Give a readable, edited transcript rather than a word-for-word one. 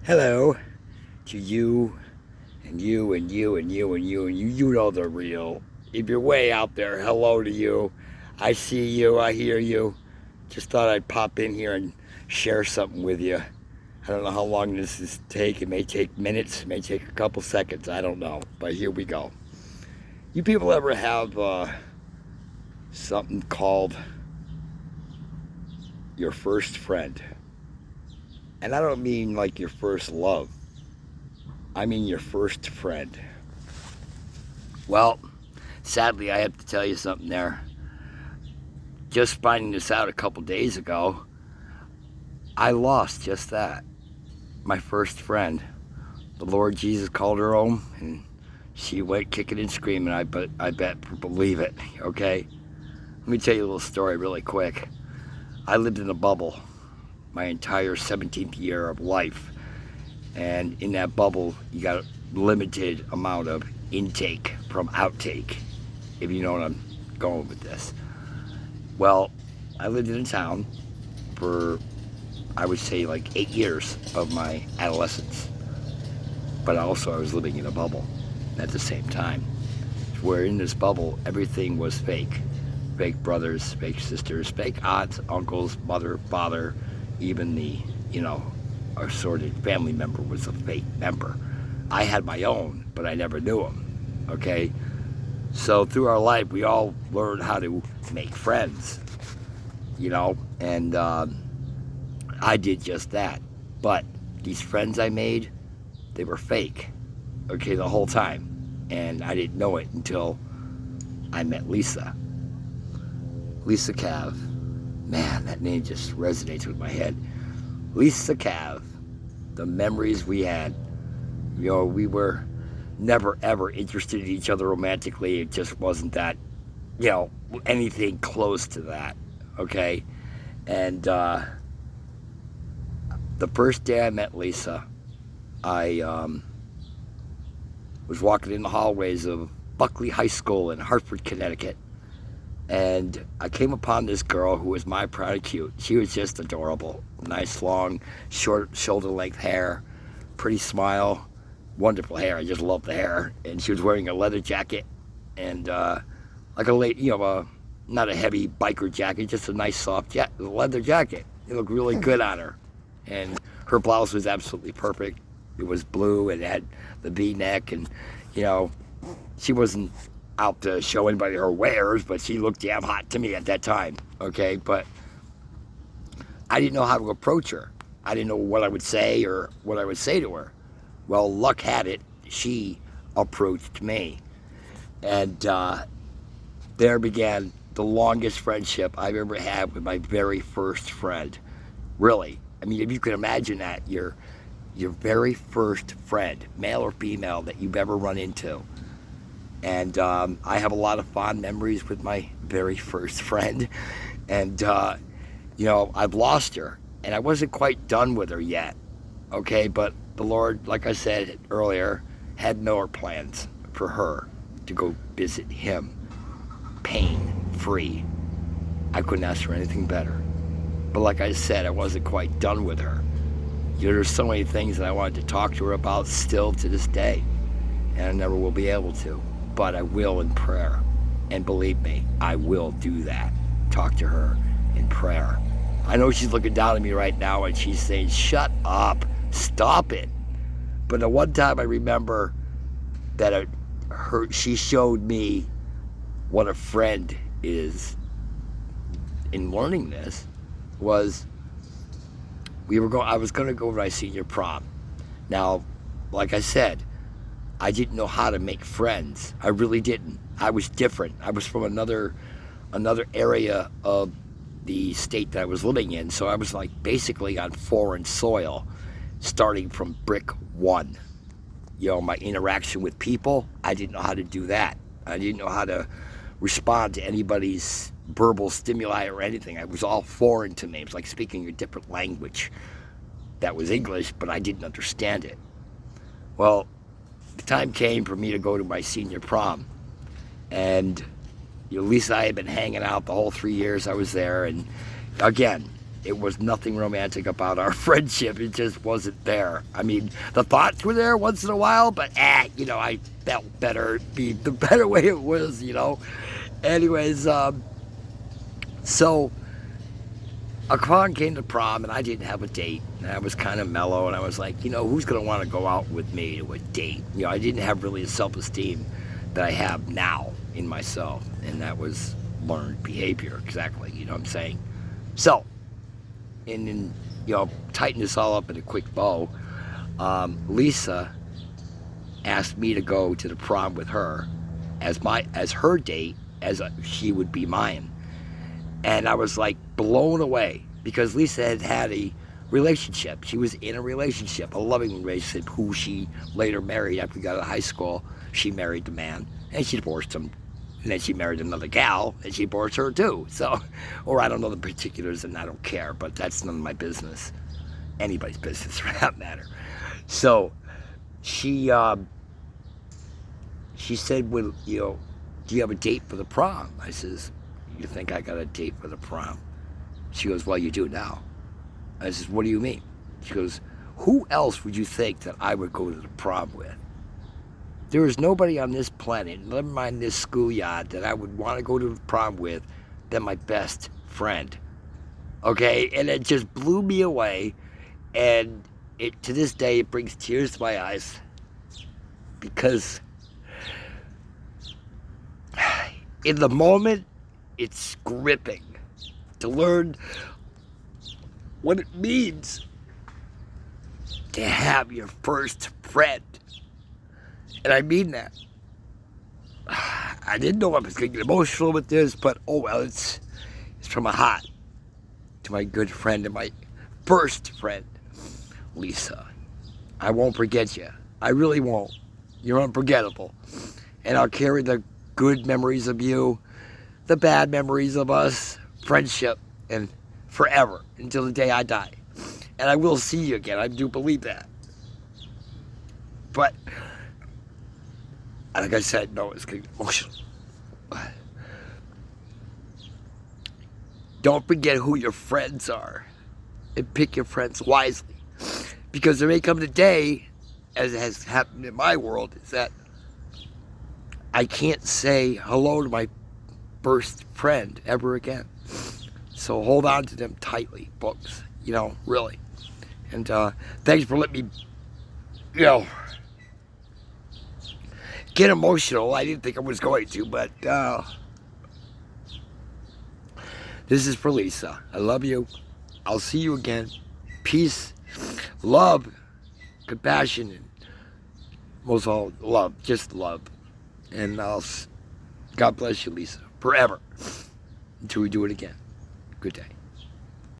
Hello to you and you and you and you and you and you. You know the real. If you're way out there, hello to you. I see you. I hear you. Just thought I'd pop in here and share something with you. I don't know how long this is take. It may take minutes. It may take a couple seconds. I don't know. But here we go. You people ever have something called your first friend? And I don't mean like your first love. I mean your first friend. Well, sadly, I have to tell you something there. Just finding this out a couple days ago, I lost just that. My first friend. The Lord Jesus called her home, and she went kicking and screaming. I bet believe it. Okay. Let me tell you a little story really quick. I lived in a bubble my entire 17th year of life, and in that bubble, you got a limited amount of intake from outtake, if you know what I'm going with this. Well, I lived in a town for, I would say, like 8 years of my adolescence. But also I was living in a bubble at the same time. Where in this bubble, everything was fake. Fake brothers, fake sisters, fake aunts, uncles, mother, father, even the, assorted family member was a fake member. I had my own, but I never knew him, okay? So through our life, we all learned how to make friends, and I did just that. But these friends I made, they were fake, okay, the whole time. And I didn't know it until I met Lisa. Lisa Cav. Man, that name just resonates with my head. Lisa Cav. The memories we had. We were never ever interested in each other romantically. It just wasn't that, anything close to that, okay? And the first day I met Lisa, I was walking in the hallways of Buckley High School in Hartford, Connecticut. And I came upon this girl who was my pride of cute. She was just adorable. Nice, long, short, shoulder-length hair, pretty smile, wonderful hair. I just loved the hair. And she was wearing a leather jacket and like not a heavy biker jacket, just a nice soft leather jacket. It looked really good on her. And her blouse was absolutely perfect. It was blue and it had the V-neck, and she wasn't out to show anybody her wares, but she looked damn hot to me at that time, okay? But I didn't know how to approach her. I didn't know what I would say or what I would say to her. Well, luck had it, she approached me. And there began the longest friendship I've ever had with my very first friend. Really. I mean, if you can imagine that, your very first friend, male or female, that you've ever run into. And I have a lot of fond memories with my very first friend. And, I've lost her. And I wasn't quite done with her yet. Okay, but the Lord, like I said earlier, had more plans for her to go visit him. Pain-free. I couldn't ask for anything better. But like I said, I wasn't quite done with her. There's so many things that I wanted to talk to her about still to this day. And I never will be able to. But I will in prayer. And believe me, I will do that. Talk to her in prayer. I know she's looking down at me right now and she's saying, shut up, stop it. But the one time I remember that she showed me what a friend is in learning this was I was going to go to my senior prom. Now, like I said, I didn't know how to make friends. I really didn't. I was different. I was from another area of the state that I was living in, so I was like basically on foreign soil, starting from brick one. My interaction with people, I didn't know how to do that. I didn't know how to respond to anybody's verbal stimuli or anything. It was all foreign to me. It was like speaking a different language that was English, but I didn't understand it. Well, the time came for me to go to my senior prom, and Lisa and I had been hanging out the whole 3 years I was there, and again, it was nothing romantic about our friendship. It just wasn't there. I mean, the thoughts were there once in a while, but you know, I felt better, be the better way it was, you know. Anyways, so Akron came to prom, and I didn't have a date, and I was kind of mellow, and I was like, you know, who's going to want to go out with me to a date? You know, I didn't have really a self-esteem that I have now in myself, and that was learned behavior, exactly, you know what I'm saying? So, and you know, tighten this all up in a quick bow, Lisa asked me to go to the prom with her as her date, she would be mine. And I was like blown away because Lisa had had a relationship. She was in a relationship, a loving relationship, who she later married after we got out of high school. She married the man, and she divorced him. And then she married another gal, and she divorced her too. So, or I don't know the particulars, and I don't care, but that's none of my business. Anybody's business, for that matter. So, she said, well, you know, do you have a date for the prom? I says, you think I got a date for the prom? She goes, well, you do now. I says, what do you mean? She goes, who else would you think that I would go to the prom with? There is nobody on this planet, never mind this schoolyard, that I would want to go to the prom with than my best friend. Okay? And it just blew me away. And to this day, it brings tears to my eyes. Because in the moment, it's gripping to learn what it means to have your first friend. And I mean that. I didn't know I was going to get emotional with this, but oh well, it's from my heart to my good friend and my first friend, Lisa. I won't forget you. I really won't. You're unforgettable. And I'll carry the good memories of you, the bad memories of us, friendship, and forever until the day I die. And I will see you again. I do believe that. But like I said, no, it's going to get emotional. Don't forget who your friends are, and pick your friends wisely. Because there may come a day, as has happened in my world, is that I can't say hello to my first friend ever again. So hold on to them tightly, folks. You know, really. And thanks for letting me, you know, get emotional. I didn't think I was going to, but this is for Lisa. I love you. I'll see you again. Peace, love, compassion, and most of all, love. Just love. And God bless you, Lisa, forever, until we do it again. Good day.